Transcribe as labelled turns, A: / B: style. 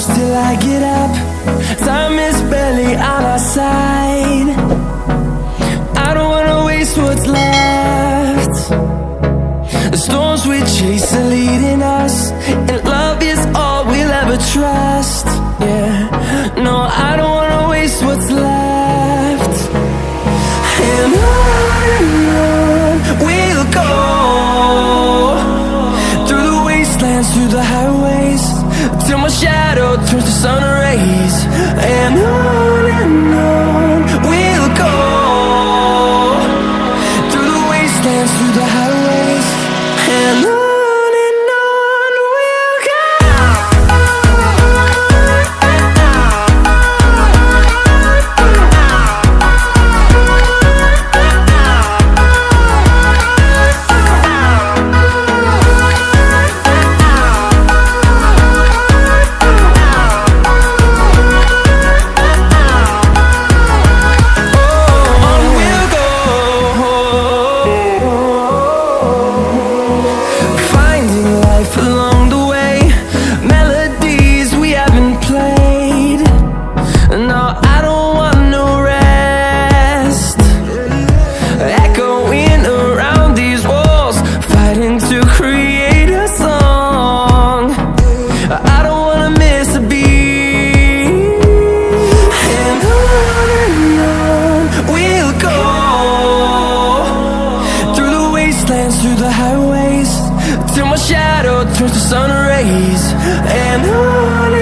A: close till I get up. Time is barely on our side. I don't wanna waste what's left. The storms we chase are leading us, and love is all we'll ever trust. Yeah, no, I don't wanna waste what's left. And on we'll go, through the wastelands, through the highways, till my shadow turns to sun rays. And on we'll go, through the wastelands, through the highways, and on we'll go. Through the highways, till my shadow turns to sun rays. And on